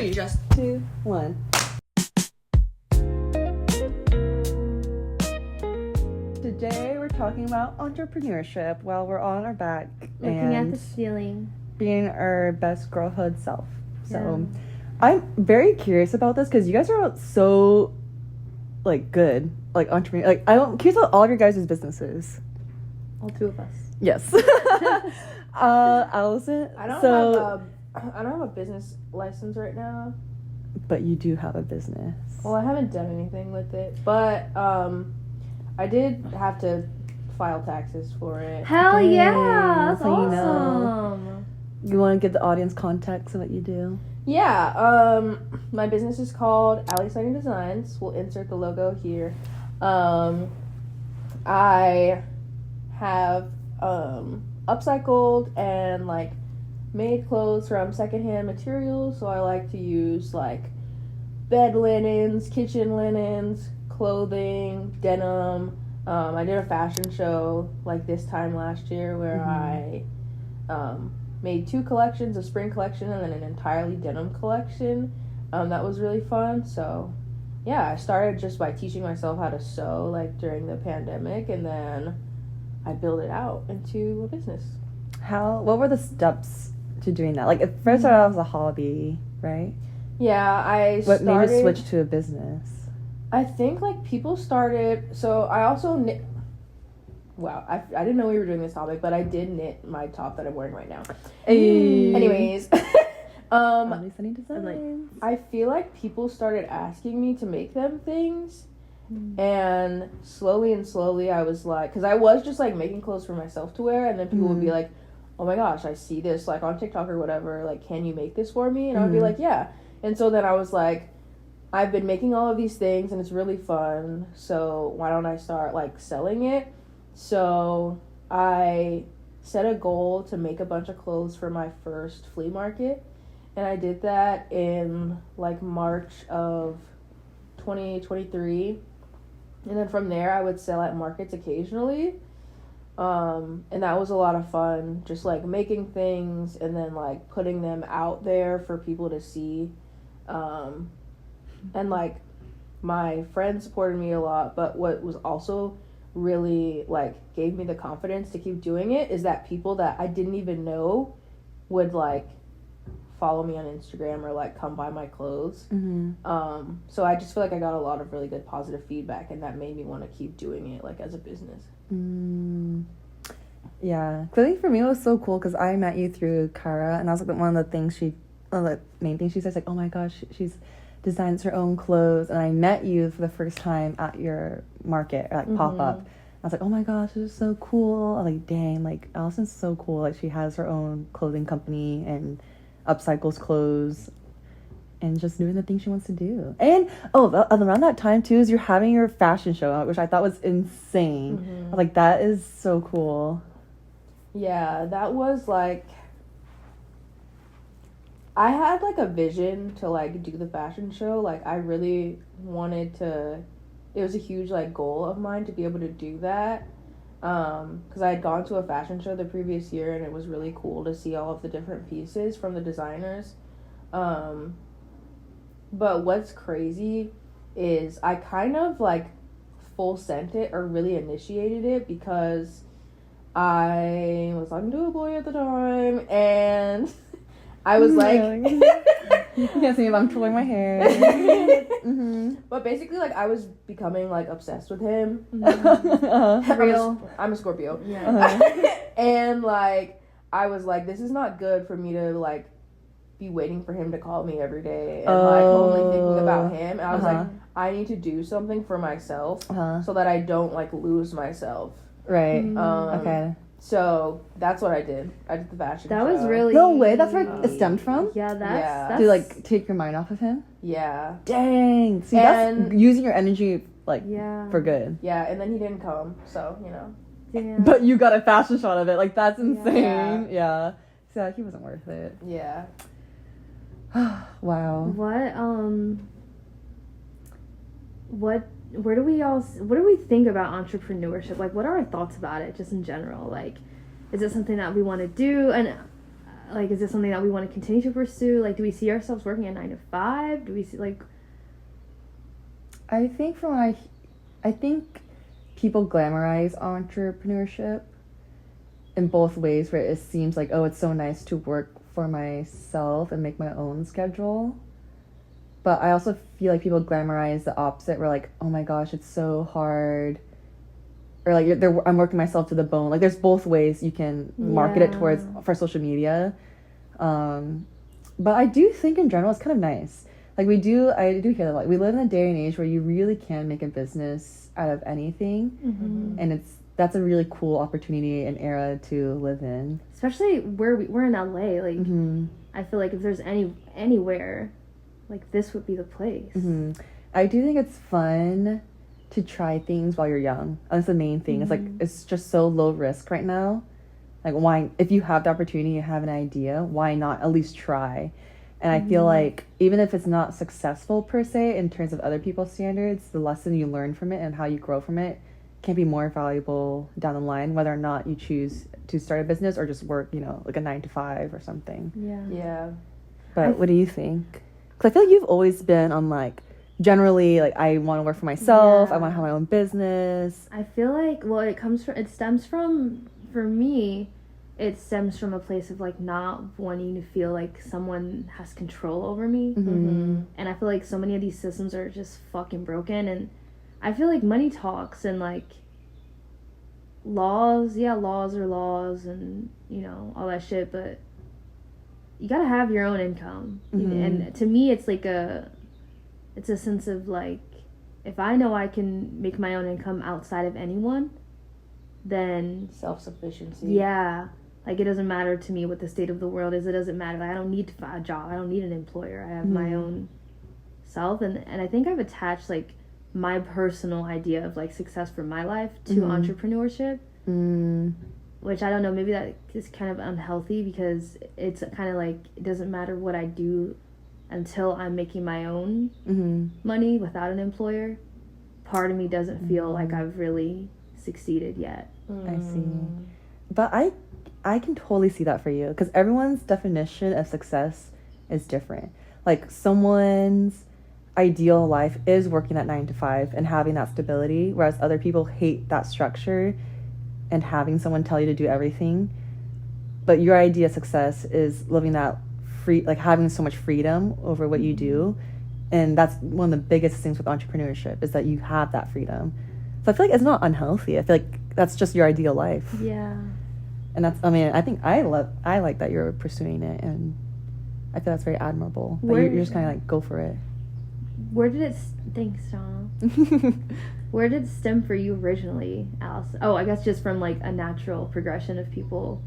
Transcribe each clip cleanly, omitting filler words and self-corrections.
3, Just 2, 1. Today we're talking about entrepreneurship while we're on our back Looking and at the ceiling. being our best girlhood self. So I'm very curious about this because you guys are so good, entrepreneur. I'm curious about all of your guys' businesses. All 2 of us. Yes. Allison. I don't have a business license right now. But you do have a business. Well, I haven't done anything with it, but I did have to file taxes for it. Hell Dang, yeah! That's so you awesome. know. You want to give the audience context of what you do? Yeah, my business is called Alley Sunny Designs. We'll insert the logo here. I have upcycled and made clothes from secondhand materials. So I like to use bed linens, kitchen linens, clothing, denim. I did a fashion show this time last year where I made 2 collections, a spring collection and then an entirely denim collection. That was really fun. So yeah, I started just by teaching myself how to sew during the pandemic, and then I built it out into a business. What were the steps to doing that? It first started off as a hobby, right? Yeah, What made you switch to a business? I think people started. So I also knit. Wow, I didn't know we were doing this topic, but I did knit my top that I'm wearing right now. Hey. Anyways, Sunny Designs. I feel like people started asking me to make them things, and slowly I was because I was just making clothes for myself to wear, and then people would be like, "Oh my gosh, I see this on TikTok or whatever. Can you make this for me?" And I would be like, "Yeah." And so then I was I've been making all of these things, and it's really fun. So why don't I start selling it? So I set a goal to make a bunch of clothes for my first flea market, and I did that in March of 2023, and then from there I would sell at markets occasionally, and that was a lot of fun, just making things and then putting them out there for people to see, and my friends supported me a lot, but what was also really gave me the confidence to keep doing it is that people that I didn't even know would follow me on Instagram or come buy my clothes. So I just feel I got a lot of really good positive feedback, and that made me want to keep doing it as a business. Yeah, I think for me it was so cool because I met you through Kara, and that was one of the things the main thing she says oh my gosh, she's designs her own clothes, and I met you for the first time at your market or pop-up. I was oh my gosh, this is so cool. I was dang, Allison's so cool. She has her own clothing company and upcycles clothes and just doing the things she wants to do. And around that time too is you're having your fashion show, which I thought was insane. I was that is so cool. Yeah, that was I had a vision to do the fashion show. I really wanted to. It was a huge goal of mine to be able to do that, because I had gone to a fashion show the previous year, and it was really cool to see all of the different pieces from the designers. But what's crazy is I kind of full sent it or really initiated it because I was talking to a boy at the time, and I was you can't see if I'm twirling my hair. But basically, I was becoming obsessed with him. Real. I'm a Scorpio. Yeah. And I was this is not good for me to be waiting for him to call me every day and only thinking about him. And I was I need to do something for myself so that I don't lose myself. Right. Okay. So that's what I did. I did the fashion show. That was really... No way, that's where it stemmed from? Yeah, that's... To take your mind off of him? Yeah. Dang. See, that's using your energy for good. Yeah, and then he didn't come, so, Damn. But you got a fashion shot of it. That's insane. Yeah. So he wasn't worth it. Yeah. Wow. What do we think about entrepreneurship? What are our thoughts about it just in general? Is it something that we want to do? And like, is this something that we want to continue to pursue? Like, do we see ourselves working a 9 to 5? Do we see, like... I think I think people glamorize entrepreneurship in both ways, where it seems like, oh, it's so nice to work for myself and make my own schedule. But I also feel like people glamorize the opposite, where like, oh my gosh, it's so hard. Or like, I'm working myself to the bone. Like, there's both ways you can market it towards for social media. But I do think in general it's kind of nice. Like, I do hear that, like, we live in a day and age where you really can make a business out of anything. Mm-hmm. And that's a really cool opportunity and era to live in. Especially where we're in LA. Like, Mm-hmm. I feel like if there's anywhere, like, this would be the place. Mm-hmm. I do think it's fun to try things while you're young. That's the main thing. It's like, it's just so low risk right now. Like, why, if you have the opportunity, you have an idea, why not at least try? And I feel like even if it's not successful per se in terms of other people's standards, the lesson you learn from it and how you grow from it can be more valuable down the line, whether or not you choose to start a business or just work, like a 9 to 5 or something. Yeah. But what do you think? Because I feel like you've always been on, like, generally, like, I want to work for myself. I want to have my own business. I feel like, well, for me, it stems from a place of, like, not wanting to feel like someone has control over me. Mm-hmm. And I feel like so many of these systems are just fucking broken. And I feel like money talks and, like, laws are laws and, all that shit. But you gotta have your own income. Mm-hmm. And to me, it's like it's a sense of, like, if I know I can make my own income outside of anyone, then... Self-sufficiency. Yeah. Like, it doesn't matter to me what the state of the world is. It doesn't matter. Like, I don't need a job. I don't need an employer. I have my own self. And I think I've attached, like, my personal idea of, like, success for my life to entrepreneurship. Which, I don't know, maybe that is kind of unhealthy because it's kind of like, it doesn't matter what I do until I'm making my own money without an employer. Part of me doesn't feel like I've really succeeded yet. I see. But I can totally see that for you, because everyone's definition of success is different. Like, someone's ideal life is working at 9 to 5 and having that stability, whereas other people hate that structure and having someone tell you to do everything. But your idea of success is living that free, like, having so much freedom over what you do. And that's one of the biggest things with entrepreneurship, is that you have that freedom. So I feel like it's not unhealthy. I feel like that's just your ideal life. Yeah. And that's, I mean, I think I like that you're pursuing it, and I feel that's very admirable. That you're just kind of like, go for it. Where did it, thanks, Shauna. Where did it stem for you originally, Alice? Oh, I guess just from, like, a natural progression of people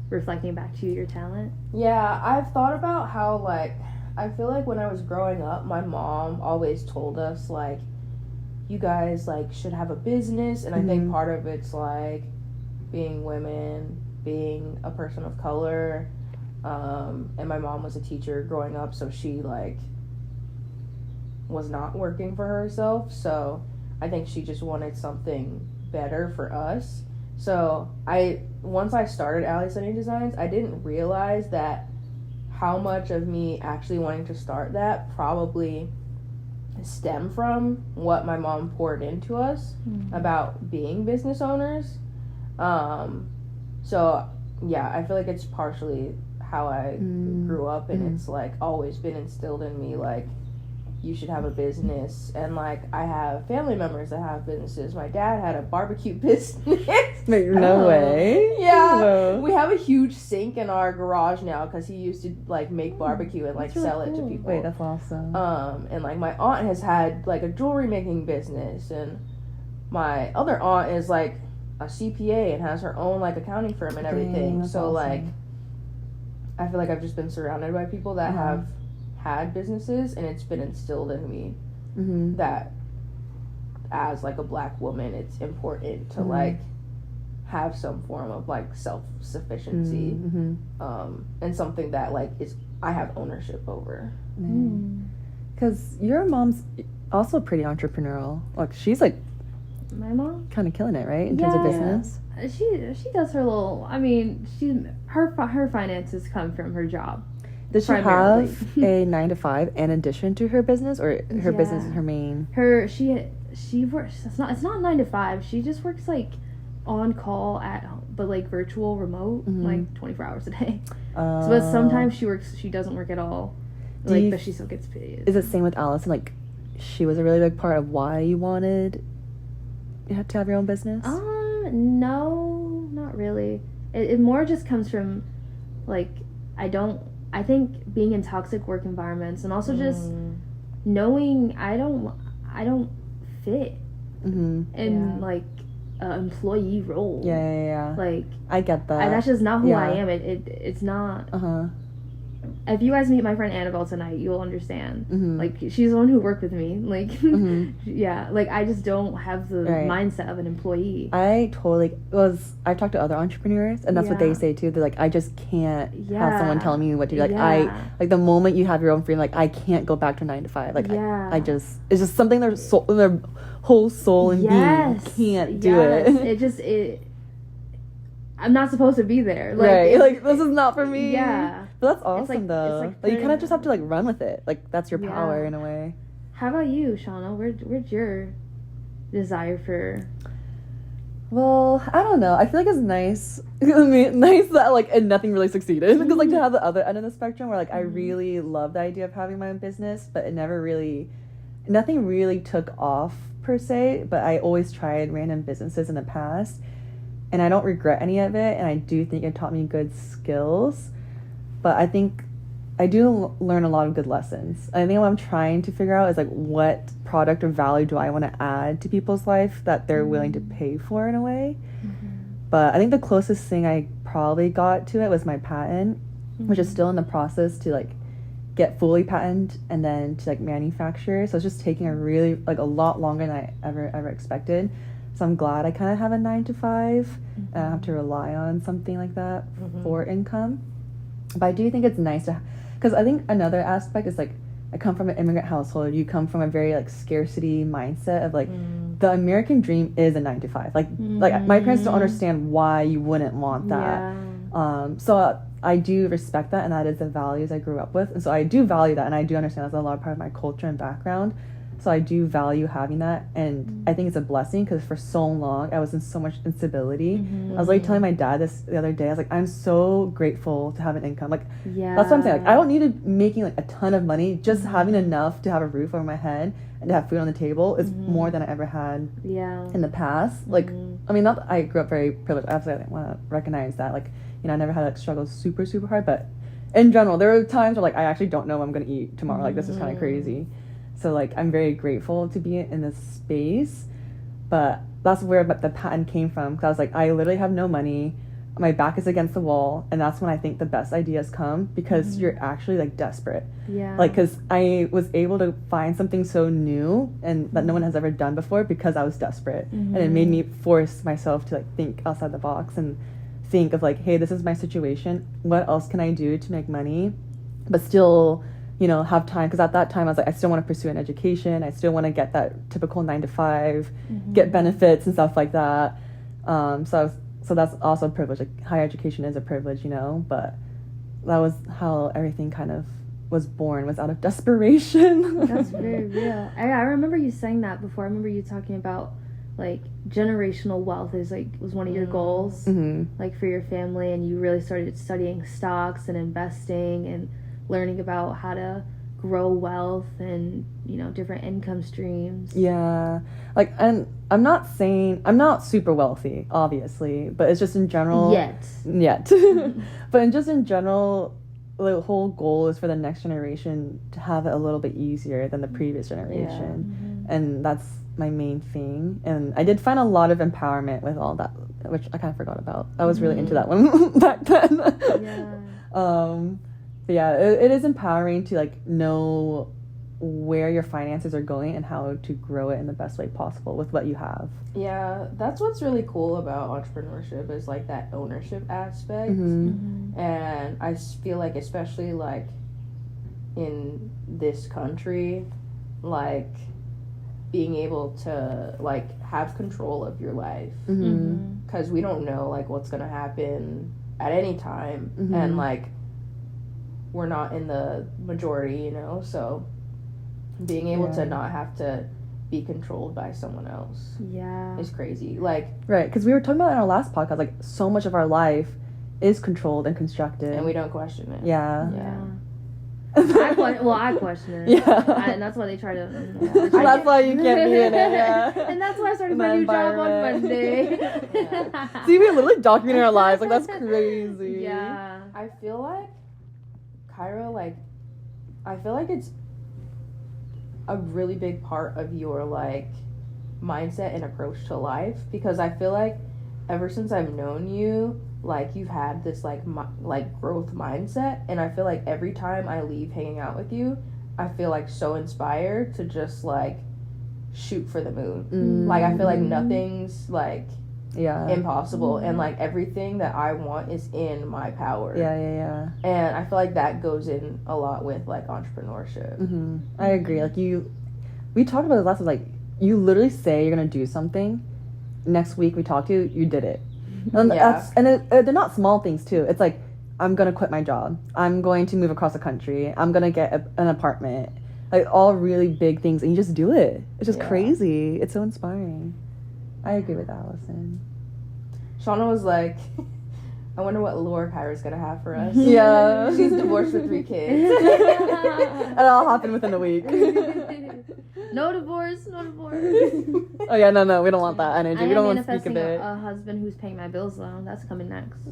reflecting back to your talent. Yeah, I've thought about how, like, I feel like when I was growing up, my mom always told us, like, you guys, like, should have a business. And I think part of it's, like, being women, being a person of color, and my mom was a teacher growing up, so she, like, was not working for herself, so I think she just wanted something better for us. So once I started Alley Sunny Designs, I didn't realize that how much of me actually wanting to start that probably stem from what my mom poured into us about being business owners. So yeah, I feel like it's partially how I grew up, and it's, like, always been instilled in me, like, you should have a business. And, like, I have family members that have businesses. My dad had a barbecue business. No way. Yeah. Whoa. We have a huge sink in our garage now because he used to, like, make barbecue and, like, really sell it to cool. people. Wait, that's awesome. And, like, my aunt has had, like, a jewelry making business, and my other aunt is, like, a CPA and has her own, like, accounting firm and everything. Dang, So awesome. like, I feel like I've just been surrounded by people that have had businesses, and it's been instilled in me that as, like, a black woman, it's important to like have some form of, like, self-sufficiency, and something that, like, I have ownership over. Because your mom's also pretty entrepreneurial. Like, she's, like, My mom? Kind of killing it, right? In terms of business. She does her little. I mean, her finances come from her job. Does she have a 9-to-5 in addition to her business, or her business is her main? She works. It's not 9 to 5. She just works like on call at home, but like virtual remote, like 24 hours a day. So, but sometimes she doesn't work at all. Like, but she still gets paid. Is it same with Allison? Like, she was a really big part of why you wanted to have your own business? No, not really. It more just comes from, like, I think being in toxic work environments, and also just knowing I don't fit in like employee role. Yeah. Like, I get that. That's just not who I am. It's not. If you guys meet my friend Annabelle tonight, you'll understand. Like, she's the one who worked with me. Like, yeah. Like, I just don't have the mindset of an employee. I talked to other entrepreneurs, and that's what they say too. They're like, I just can't have someone telling me what to do. Like, like the moment you have your own freedom, like, I can't go back to 9 to 5. Like, it's just something their whole soul and being can't do it. I'm not supposed to be there. Like, like, this is not for me. Yeah. But that's awesome, though. Like, you kind of just have to, like, run with it. Like, that's your power, in a way. How about you, Shauna? Where's your desire for... Well, I don't know. I feel like it's nice. Nice that, like, and nothing really succeeded. Because, like, to have the other end of the spectrum where, like, I really love the idea of having my own business, but nothing really took off, per se. But I always tried random businesses in the past. And I don't regret any of it. And I do think it taught me good skills. But I think I do learn a lot of good lessons. I think what I'm trying to figure out is, like, what product or value do I want to add to people's life that they're willing to pay for, in a way. But I think the closest thing I probably got to it was my patent, which is still in the process to, like, get fully patented and then to, like, manufacture. So it's just taking a lot longer than I ever expected. So I'm glad I kind of have a 9 to 5 and I have to rely on something like that for income. But I do think it's nice to, because I think another aspect is, like, I come from an immigrant household. You come from a very, like, scarcity mindset of, like, the American dream is a 9 to 5. Like my parents don't understand why you wouldn't want that. So I do respect that, and that is the values I grew up with. And so I do value that, and I do understand that's a lot of part of my culture and background. So I do value having that, and I think it's a blessing because for so long I was in so much instability. I was like telling my dad this the other day. I was like, I'm so grateful to have an income. Like, that's what I'm saying. Like, I don't need to making like a ton of money. Just having enough to have a roof over my head and to have food on the table is more than I ever had in the past. Like, I mean, not that I grew up very privileged. Absolutely, I want to recognize that. Like, you know, I never had like struggles super hard, but in general, there were times where like I actually don't know what I'm gonna eat tomorrow. Like, this is kind of crazy. So, like, I'm very grateful to be in this space, but that's where the patent came from, because I was like, I literally have no money, my back is against the wall, and that's when I think the best ideas come, because you're actually, like, desperate. Like, because I was able to find something so new and that no one has ever done before because I was desperate, and it made me force myself to, like, think outside the box and think of, like, hey, this is my situation, what else can I do to make money, but still, you know, have time, because at that time I was like, I still want to pursue an education, I still want to get that typical 9 to 5, get benefits and stuff like that. So that's also a privilege. Like, higher education is a privilege, you know, but that was how everything kind of was born, was out of desperation. That's very real. I remember you saying that before. I remember you talking about, like, generational wealth was one of your goals, like, for your family, and you really started studying stocks and investing and learning about how to grow wealth and, you know, different income streams. Like, and I'm not super wealthy, obviously, but it's just in general yet. But in general, the whole goal is for the next generation to have it a little bit easier than the previous generation. And that's my main thing. And I did find a lot of empowerment with all that, which I kind of forgot about. I was really into that one back then. But yeah, it is empowering to, like, know where your finances are going and how to grow it in the best way possible with what you have. Yeah, that's what's really cool about entrepreneurship, is, like, that ownership aspect. And I feel like, especially, like, in this country, like, being able to like have control of your life, Mm-hmm. because we don't know like what's gonna happen at any time, Mm-hmm. and like we're not in the majority, you know, so being able to not have to be controlled by someone else is crazy. Like, right, because we were talking about in our last podcast, like so much of our life is controlled and constructed, and we don't question it. Yeah. I question it. Yeah. And that's why they try to. So that's why you can't be in it. Yeah. And that's why I started In my that new job on environment. Monday. See, we're literally documenting our lives. Like, that's crazy. Yeah. I feel like, Kyra, like, I feel like it's a really big part of your, like, mindset and approach to life, because I feel like ever since I've known you, like, you've had this, like, like growth mindset, and I feel like every time I leave hanging out with you, I feel, like, so inspired to just, like, shoot for the moon. Like, I feel like nothing's, like, impossible, and, like, everything that I want is in my power. Yeah. And I feel like that goes in a lot with, like, entrepreneurship. Mm-hmm. I agree. Like, we talked about this last time, like, you literally say you're gonna do something, next week we talk to you, you did it. And they're not small things too. It's like, I'm gonna quit my job, I'm going to move across the country, I'm gonna get an apartment, like all really big things, and you just do it. It's just crazy. It's so inspiring. I agree with Allison. Shauna was like, I wonder what lure Kyra's gonna have for us. Yeah. She's divorced with 3 kids. It all happened within a week. No divorce. Oh yeah, no, we don't want that energy. We don't want to speak of it. A husband who's paying my bills though. That's coming next.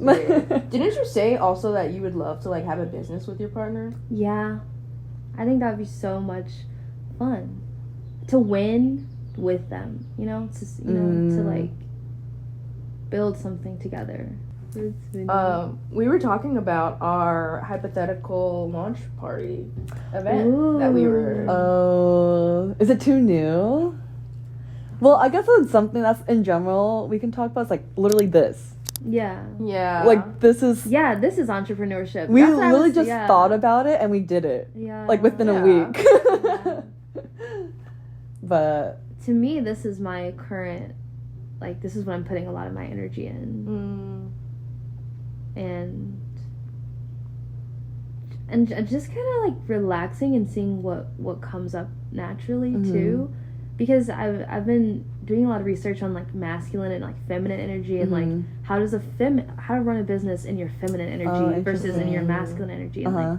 Didn't you say also that you would love to like have a business with your partner? Yeah, I think that'd be so much fun to win with them. You know, to like build something together. We were talking about our hypothetical launch party event that we were. Oh, is it too new? Well, I guess it's something that's in general we can talk about. It's like literally this. Yeah. Like this is. Yeah, this is entrepreneurship. We literally just thought about it and we did it. Yeah. Like within a week. But to me, this is my current. Like this is what I'm putting a lot of my energy in. And just kind of like relaxing and seeing what comes up naturally too, because I've been doing a lot of research on like masculine and like feminine energy, and like how to run a business in your feminine energy versus in your masculine energy, and like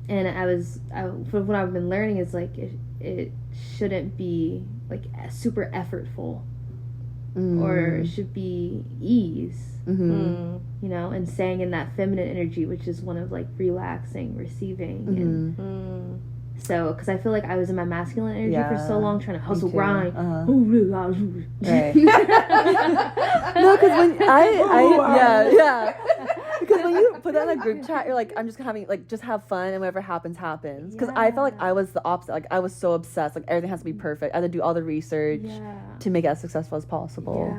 and from what I've been learning is like it shouldn't be like super effortful. Or it should be ease, you know, and staying in that feminine energy, which is one of like relaxing, receiving, and so because I feel like I was in my masculine energy for so long, trying to hustle, grind. Right. No, because when because when you put that in a group chat, you're like, I'm just having like just have fun and whatever happens happens. Because I felt like I was the opposite. Like I was so obsessed. Like everything has to be perfect. I had to do all the research to make it as successful as possible.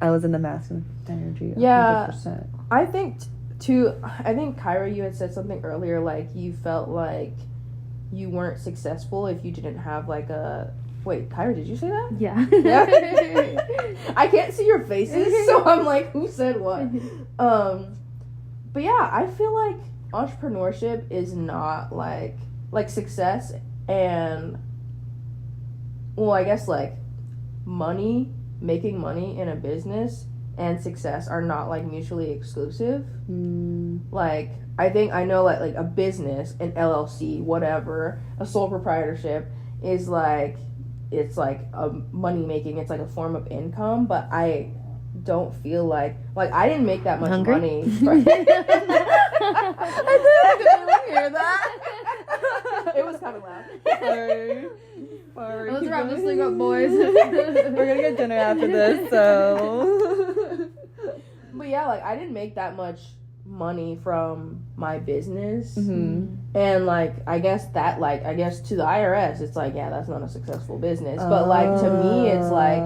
I was in the masculine energy. 100%. I think Kyra, you had said something earlier, like you felt like you weren't successful if you didn't have like a. Wait, Kyra, did you say that? Yeah. I can't see your faces, so I'm like, who said what? But yeah, I feel like entrepreneurship is not like success and, well, I guess like making money in a business and success are not like mutually exclusive. Like I know like a business, an LLC, whatever, a sole proprietorship is like, it's like a money making, it's like a form of income, but I don't feel like I didn't make that much money. I didn't hear that. It was kind of loud. Sorry. Let's wrap this thing up, boys. We're gonna get dinner after this, so. But yeah, like I didn't make that much money from my business, and like I guess to the IRS it's like, yeah, that's not a successful business, but like to me it's like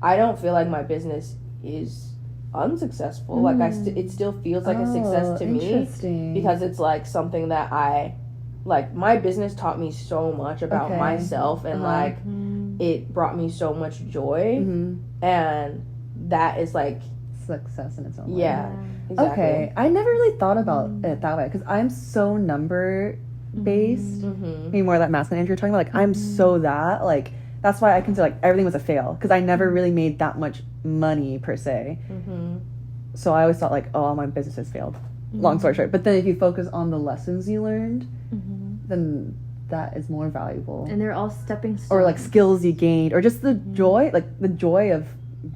I don't feel like my business is unsuccessful. Like it still feels like a success to me, because it's like something that I like my business taught me so much about Okay. myself, and like it brought me so much joy, and that is like Success in its own way. yeah, exactly. Okay, I never really thought about it that way because I'm so number based. Maybe more of that masculine energy you're talking about. Like I'm so that like that's why I consider like everything was a fail because I never really made that much money per se. So I always thought like, oh, my business has failed. Long story short. But then if you focus on the lessons you learned, then that is more valuable. And they're all stepping stones. Or like skills you gained, or just the joy, like the joy of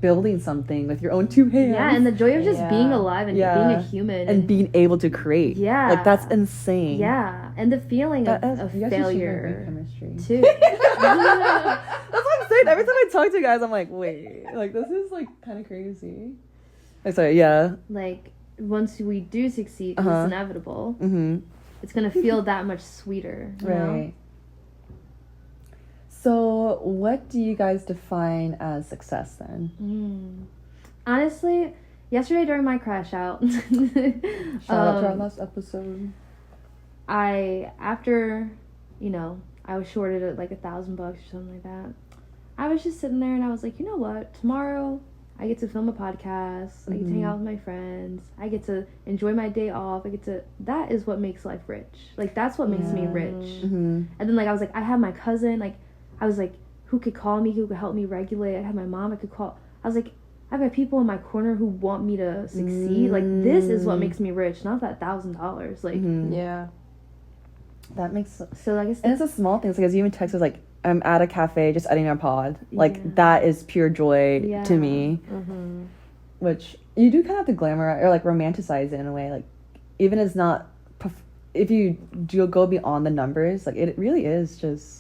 building something with your own two hands. Yeah, and the joy of just being alive and being a human. And being able to create. Yeah. Like that's insane. Yeah, and the feeling of failure chemistry. too. That's what I'm saying. Every time I talk to you guys, I'm like, wait, like this is like kind of crazy. I'm sorry, yeah. Like once we do succeed, 'cause it's inevitable. It's gonna feel that much sweeter. You know? So, what do you guys define as success then? Honestly, yesterday during my crash out, Shout out to our last episode. After, I was shorted at like $1,000 or something like that. I was just sitting there and I was like, you know what? Tomorrow I get to film a podcast. I get to hang out with my friends. I get to enjoy my day off. That is what makes life rich. Like, that's what makes me rich. And then, like, I was like, I have my cousin. Like, I was like, who could call me? Who could help me regulate? I had my mom I could call. I was like, I've got people in my corner who want me to succeed. Like, this is what makes me rich, not that $1,000. Like, yeah. That makes so I guess. And it's a small thing. Like, as you even text us, like, I'm at a cafe just editing our pod. Like, that is pure joy to me. Which you do kind of have to glamour or, like, romanticize it in a way. Like, even it's not... If you do go beyond the numbers, like, it really is just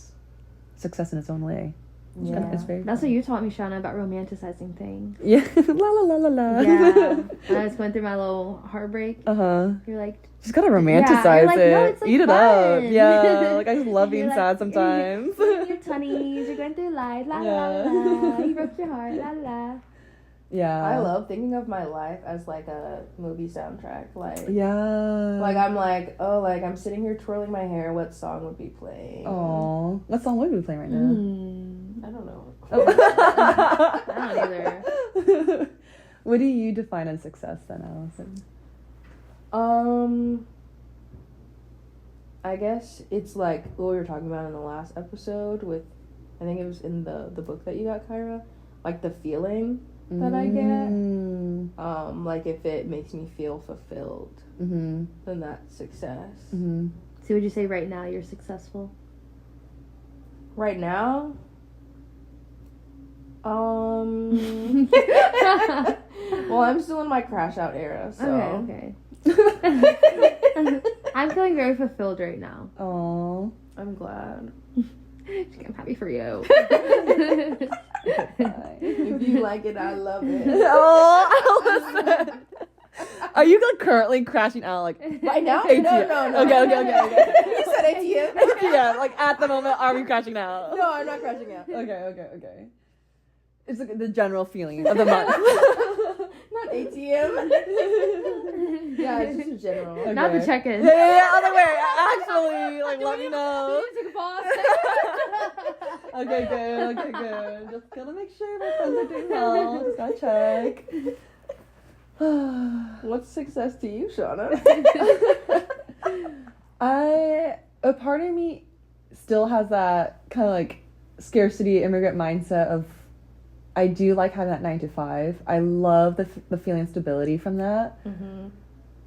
success in its own way. It's very That's fun. what you taught me, Shauna, about romanticizing things. Yeah. La la la la la. Yeah. When I was going through my little heartbreak. You're like... Just gotta romanticize like, it. no, it's, like, Eat it fun. up. Yeah. Like, I just love being You're sad like, sometimes. You're in your 20s. You're going through life. La la la. You broke your heart. La la. Yeah. I love thinking of my life as like a movie soundtrack. Like, yeah. Like, I'm like, oh, like, I'm sitting here twirling my hair. What song would be playing? Oh, what song would we play right now? I don't know. I don't either. What do you define as success then, Allison? I guess it's like what we were talking about in the last episode with, I think it was in the book that you got, Kyra, like the feeling that I get. Like if it makes me feel fulfilled, then that's success. So would you say right now you're successful? Right now? Well, I'm still in my crash out era, so. Okay. I'm feeling very fulfilled right now. Oh, I'm glad. I'm happy for you. If you like it, I love it. Oh, Allison. Are you like currently crashing out like right now? ATM? No. Okay. You said ATM. Yeah, like at the moment, are we crashing out? No, I'm not crashing out. Okay. It's like the general feeling of the month. Not ATM. Yeah, it's just in general. Okay. Not the check-in. Yeah, other way. Actually, like, let me know. Take a pause. Okay, good. Just gonna make sure my friends are doing well. Just gotta check. What's success to you, Shauna? A part of me still has that kind of like scarcity immigrant mindset of I do like having that 9 to 5. I love the feeling of stability from that.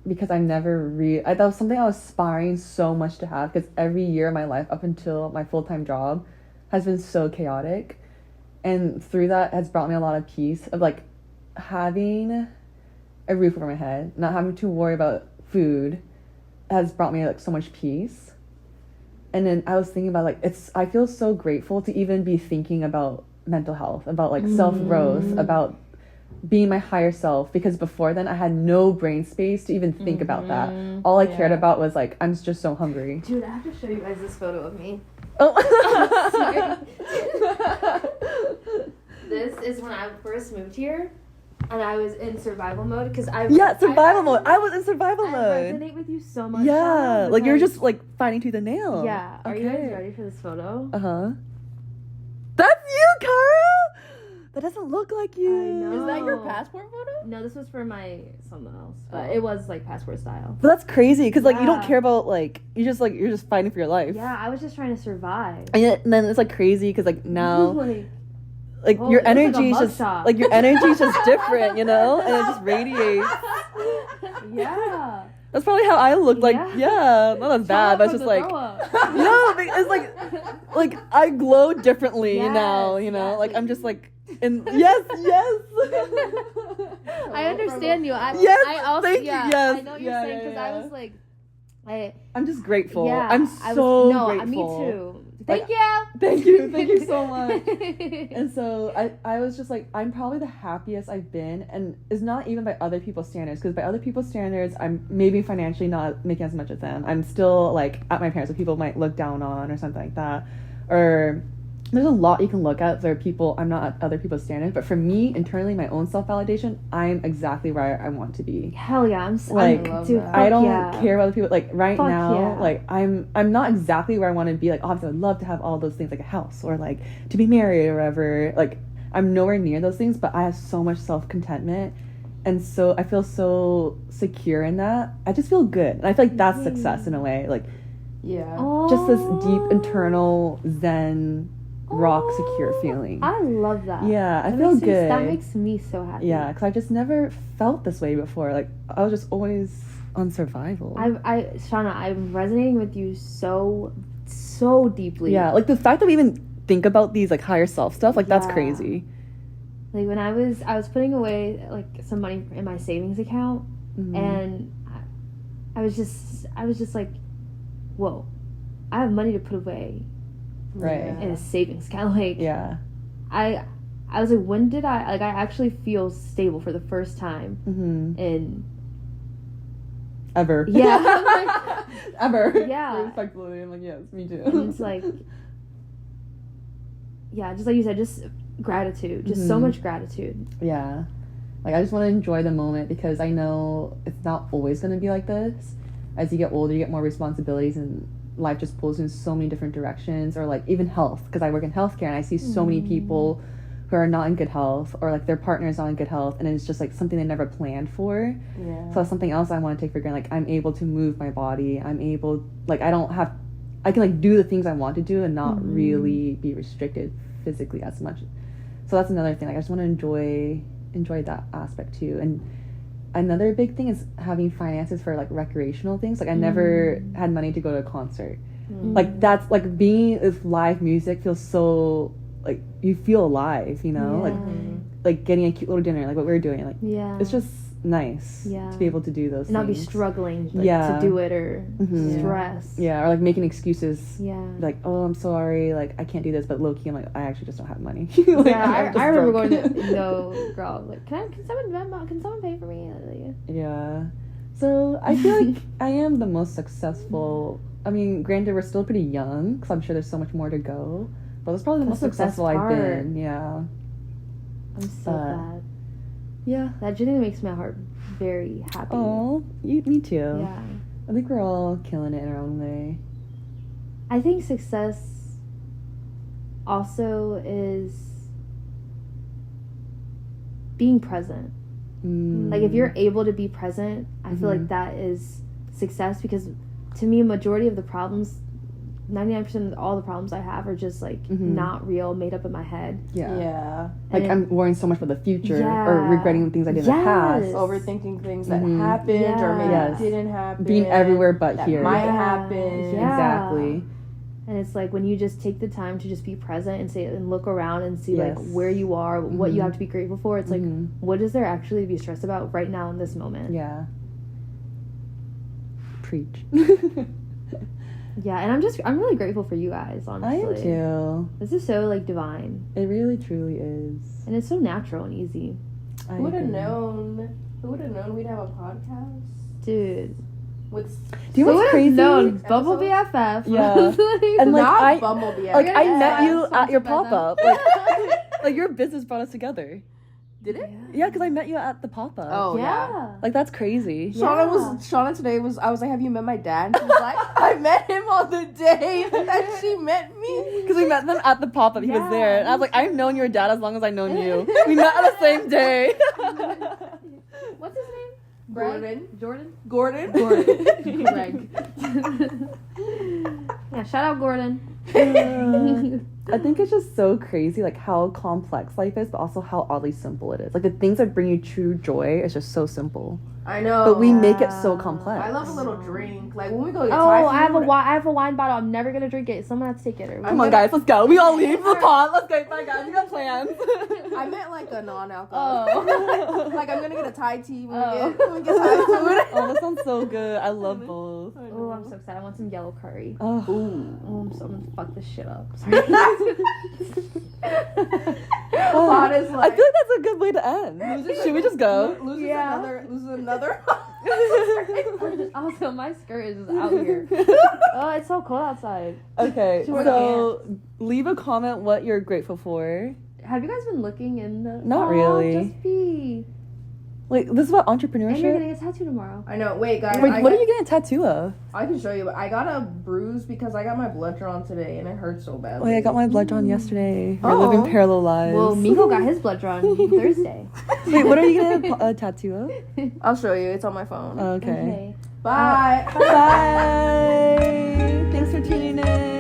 Because I never that was something I was aspiring so much to have, because every year of my life up until my full-time job has been so chaotic, and through that has brought me a lot of peace of like having a roof over my head, not having to worry about food, has brought me like so much peace. And then I was thinking about like I feel so grateful to even be thinking about mental health, about like self-growth, about being my higher self, because before then I had no brain space to even think about that. All I cared about was like, I'm just so hungry. Dude, I have to show you guys this photo of me. Oh. This is when I first moved here. and I was in survival mode because I survival mode. I was in survival I mode. resonate with you so much. Yeah, Shana, like you're because- just like fighting tooth and nail. Yeah. Are you guys ready for this photo? That's you, Cara. That doesn't look like you. I know. Is that your passport photo? No, this was for my something else, but it was like passport style. But that's crazy because like you don't Yeah. care about like you're just fighting for your life. Yeah, I was just trying to survive. And then it's like crazy because like now like Oh, your it looks like a energy is just mugshot. like your energy is just different, you know, and it just radiates. Yeah. That's probably how I look. Like Yeah. not as bad, but it's just like no, it's like I glow differently now, you know. Yes, like I'm like- just like and yes. I understand you. Yes, I also thank you, yes, I know what you're yeah, saying because yeah, I yeah. was like, I'm just grateful. yeah, I'm I so was, no, grateful. me too. Like, Thank you. Thank you so much. And so I was just like, I'm probably the happiest I've been, and it's not even by other people's standards, because by other people's standards, I'm maybe financially not making as much as them. I'm still like at my parents, so people might look down on or something like that. Or there's a lot you can look at. There are people, I'm not at other people's standards, but for me, internally, my own self-validation, I'm exactly where I want to be. Hell yeah, Like, dude, I don't yeah. care about other people. Like right Fuck now, yeah. like I'm not exactly where I want to be. Like obviously, I'd love to have all those things, like a house or like to be married or whatever. Like I'm nowhere near those things, but I have so much self-contentment, and so I feel so secure in that. I just feel good, and I feel like that's success in a way. Like Yeah. just this deep internal zen, rock secure feeling. I love that. Yeah, I That feel makes me- good. that makes me so happy. Yeah, because I just never felt this way before. Like I was just always on survival. Shauna, I'm resonating with you so deeply. Yeah, like the fact that we even think about these like higher self stuff, like that's Yeah. crazy. Like when I was putting away like some money in my savings account, Mhm. and I was just like, whoa, I have money to put away Right. in a savings account. Like Yeah. I was like, when did I actually feel stable for the first time Mm-hmm. in Ever. Yeah. Ever. Yeah. Respectfully, I'm like, yes, me too. and it's like, yeah, just like you said, just gratitude, just so Mhm. much gratitude. Yeah. Like, I just want to enjoy the moment because I know it's not always going to be like this. As you get older, you get more responsibilities and life just pulls you in so many different directions, or like even health, because I work in healthcare and I see so many people who are not in good health, or like their partner is not in good health, and it's just like something they never planned for. Yeah. So that's something else I want to take for granted. Like, I'm able to move my body. I'm able, like, I can like do the things I want to do and not really be restricted physically as much. So that's another thing. Like, I just want to enjoy that aspect too. And another big thing is having finances for like recreational things. Like, I never had money to go to a concert. Like, that's like being with live music feels so like you feel alive, you know. Like getting a cute little dinner, like what we're doing. Like, Yeah. it's just nice Yeah. to be able to do those And not be things. struggling like, Yeah. to do it or Mhm. stress. Yeah, or like making excuses. Yeah. Like, oh, I'm sorry, like I can't do this, but low key, I'm like, I actually just don't have money. Like, Yeah, I'm just I remember broke. going to girl, like, can someone pay for me? Yeah. So I feel like I am the most successful. I mean, granted, we're still pretty young, because I'm sure there's so much more to go. But that's probably the most That's the best successful I've part. been. Yeah. I'm so glad. Yeah. That genuinely makes my heart very happy. Oh, me too. Yeah. I think we're all killing it in our own way. I think success also is being present. Like, if you're able to be present, I feel like that is success, because to me, a majority of the problems, 99% of all the problems I have are just like not real, made up in my head. Yeah. Yeah. Like, And I'm worrying so much about the future, Yeah. or regretting things I did in the past. Yes. Overthinking things that Mhm. happened or maybe Yes. didn't happen. Being everywhere but that here. might Yeah. happen. Yeah. Exactly. And it's like when you just take the time to just be present and say and look around and see Yes. like where you are, what you Mhm. have to be grateful for. It's like, Mhm. what is there actually to be stressed about right now in this moment? Yeah. Preach. Yeah, and I'm really grateful for you guys, I honestly. am too. This is so like divine. It really truly is. And it's so natural and easy. I Who would have agree. known? Who would have known we'd have a podcast Dude. with Do you know what's crazy? known Bubble Episodes? BFF. Yeah. was And like not I Bumblebee? like I Yeah. met you Yeah. at your Sponsored by pop up. Like your business brought us together. Did it? Yeah, because I met you at the pop-up. Oh, yeah. Yeah. Like, that's crazy. Shauna today was, I was like, have you met my dad? And she was like, I met him on the day that she met me. Because we met them at the pop-up. He was there. And I was like, I've known your dad as long as I've known you. We met on the same day. What's his name? Gordon. Gordon? Greg. Yeah, shout out Gordon. I think it's just so crazy, like, how complex life is, but also how oddly simple it is. Like, the things that bring you true joy is just so simple. I know. But we make it so complex. I love a little drink. Like, when we go get Oh, Thai I food, have a wine bottle. I'm never gonna drink it. Someone has to take it. Come on, guys, let's go. We all leave the pod. Let's go. Bye, guys. We got plans. I meant like a non-alcoholic. Oh. Like, I'm gonna get a Thai tea when Oh. we get Thai food. Oh, that sounds so good. I love both. Oh, I'm so excited. I want some yellow curry. Oh. Oh, I'm gonna fuck this shit up. Sorry. Pod is I like, feel like that's a good way to end. Should we just go? loses Yeah. another. Also, my skirt is just out here. Oh, it's so cold outside. Okay, Sure. so leave a comment what you're grateful for. Have you guys been looking in the? Not really. Just be. Like, this is about And you're entrepreneurship. getting a tattoo tomorrow. I know. Wait, guys. Wait, what are you getting a tattoo of? I can show you, but I got a bruise because I got my blood drawn today and it hurts so bad. Wait, I got my blood drawn yesterday. We're Oh. living parallel lives. Well, Miko got his blood drawn Thursday. Wait, what are you getting a tattoo of? I'll show you. It's on my phone. Okay. Bye. Bye. Thanks for tuning in.